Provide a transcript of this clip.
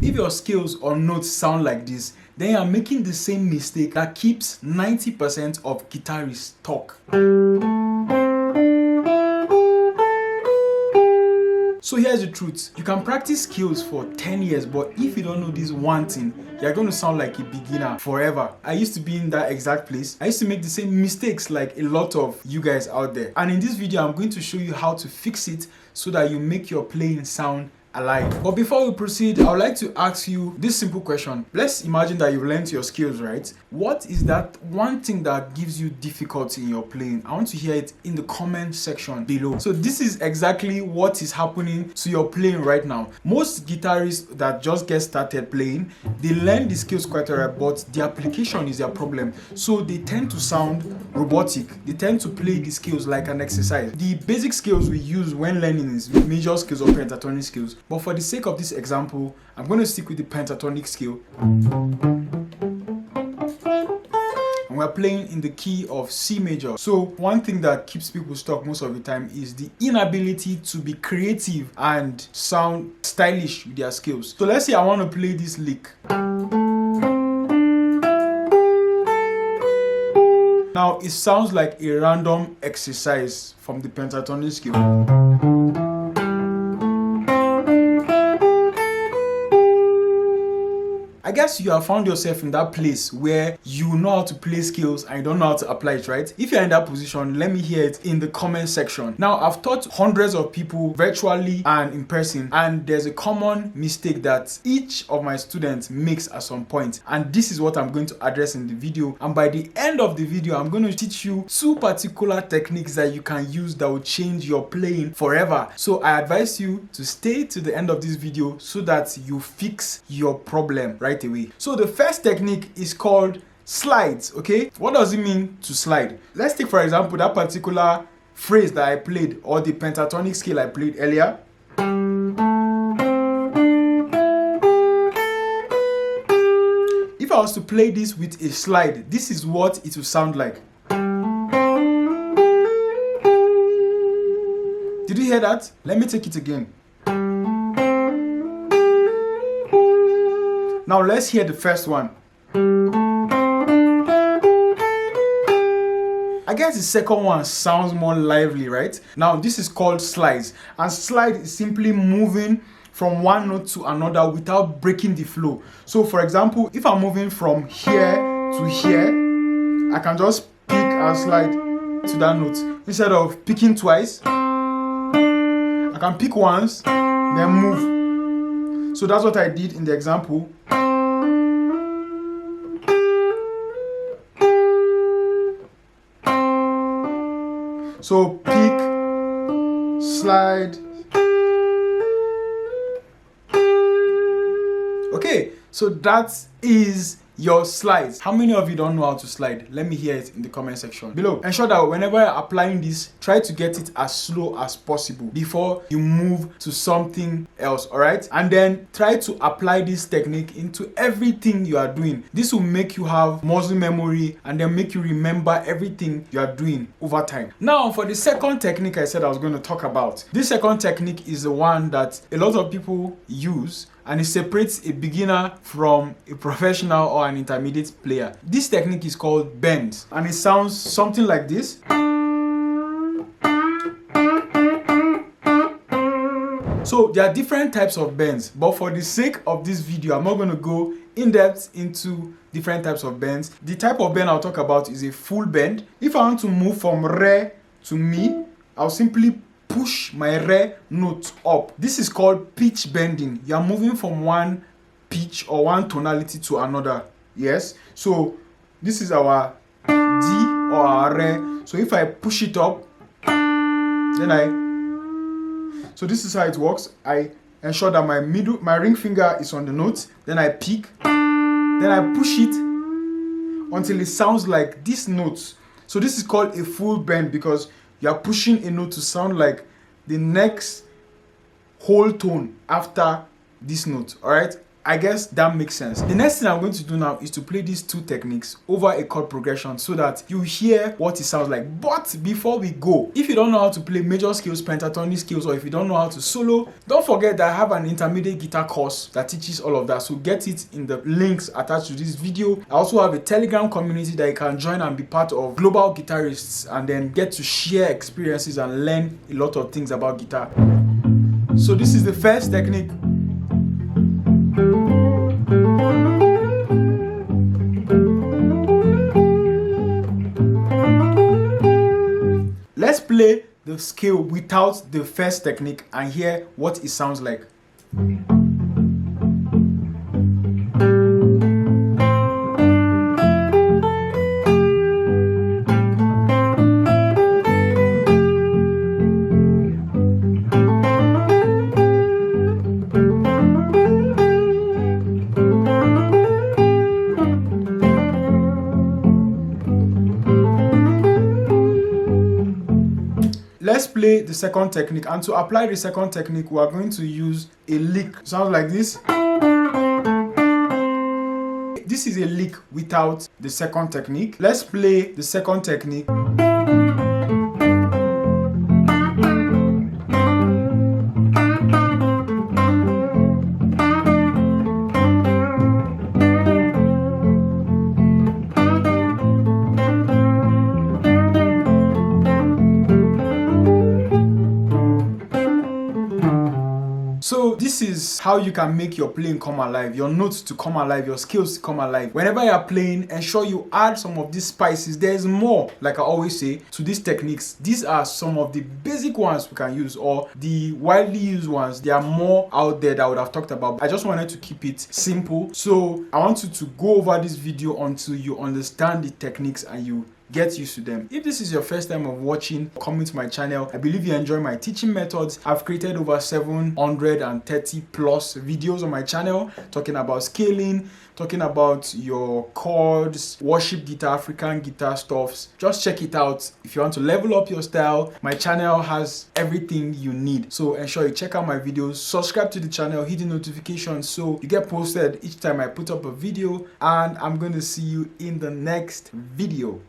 If your scales or notes sound like this, then you are making the same mistake that keeps 90% of guitarists talk. So here's the truth. You can practice skills for 10 years, but if you don't know this one thing, you're going to sound like a beginner forever. I used to be in that exact place. I used to make the same mistakes like a lot of you guys out there. And in this video, I'm going to show you how to fix it so that you make your playing sound alive. But before we proceed, I would like to ask you this simple question. Let's imagine that you've learned your skills, right? What is that one thing that gives you difficulty in your playing? I want to hear it in the comment section below. So this is exactly what is happening to your playing right now. Most guitarists that just get started playing, they learn the skills quite alright, but the application is their problem. So they tend to sound robotic. They tend to play the skills like an exercise. The basic skills we use when learning is major scales or pentatonic skills. But for the sake of this example, I'm going to stick with the pentatonic scale. And we're playing in the key of C major. So one thing that keeps people stuck most of the time is the inability to be creative and sound stylish with their skills. So let's say I want to play this lick. Now it sounds like a random exercise from the pentatonic scale. I guess you have found yourself in that place where you know how to play skills and you don't know how to apply it, right? If you're in that position, let me hear it in the comment section. Now, I've taught hundreds of people virtually and in person, and there's a common mistake that each of my students makes at some point. And this is what I'm going to address in the video. And by the end of the video, I'm going to teach you 2 particular techniques that you can use that will change your playing forever. So I advise you to stay to the end of this video so that you fix your problem right away. So the first technique is called slides. Okay, what does it mean to slide? Let's take for example that particular phrase that I played, or the pentatonic scale I played earlier. If I was to play this with a slide, this is what it will sound like. Did you hear that? Let me take it again. Now let's hear the first one. I guess the second one sounds more lively, right? Now this is called slides, and slide is simply moving from one note to another without breaking the flow. So for example, if I'm moving from here to here, I can just pick and slide to that note. Instead of picking twice, I can pick once, then move. So that's what I did in the example. So pick, slide. Okay, so that is your slides. How many of you don't know how to slide? Let me hear it in the comment section below. Ensure that whenever you're applying this, try to get it as slow as possible before you move to something else, all right? And then try to apply this technique into everything you are doing. This will make you have muscle memory and then make you remember everything you are doing over time. Now, for the second technique I said I was going to talk about. This second technique is the one that a lot of people use, and it separates a beginner from a professional or an intermediate player. This technique is called bends, and it sounds something like this. So there are different types of bends, but for the sake of this video, I'm not going to go in depth into different types of bends. The type of bend I'll talk about is a full bend. If I want to move from re to mi, I'll simply push my re note up. This is called pitch bending. You are moving from one pitch or one tonality to another. Yes, so this is our D or our re. So if I push it up, then so this is how it works. I ensure that my ring finger is on the note, then I pick, then I push it until it sounds like this note. So this is called a full bend because you are pushing a note to sound like the next whole tone after this note. All right, I guess that makes sense. The next thing I'm going to do now is to play these two techniques over a chord progression so that you hear what it sounds like. But before we go, if you don't know how to play major scales, pentatonic scales, or if you don't know how to solo, don't forget that I have an intermediate guitar course that teaches all of that. So get it in the links attached to this video. I also have a Telegram community that you can join and be part of, global guitarists, and then get to share experiences and learn a lot of things about guitar. So this is the first technique. Let's play the scale without the first technique and hear what it sounds like. Let's play the second technique, and to apply the second technique we are going to use a lick. Sounds like this. This is a lick without the second technique. Let's play the second technique. So this is how you can make your playing come alive, your notes to come alive, your skills to come alive. Whenever you're playing, ensure you add some of these spices. There's more, like I always say, to these techniques. These are some of the basic ones we can use, or the widely used ones. There are more out there that I would have talked about. I just wanted to keep it simple. So I want you to go over this video until you understand the techniques and you get used to them. If this is your first time of watching, coming to my channel, I believe you enjoy my teaching methods. I've created over 730 plus videos on my channel talking about scaling, talking about your chords, worship guitar, African guitar stuffs. Just check it out. If you want to level up your style, my channel has everything you need. So ensure you check out my videos, subscribe to the channel, hit the notification so you get posted each time I put up a video, and I'm going to see you in the next video.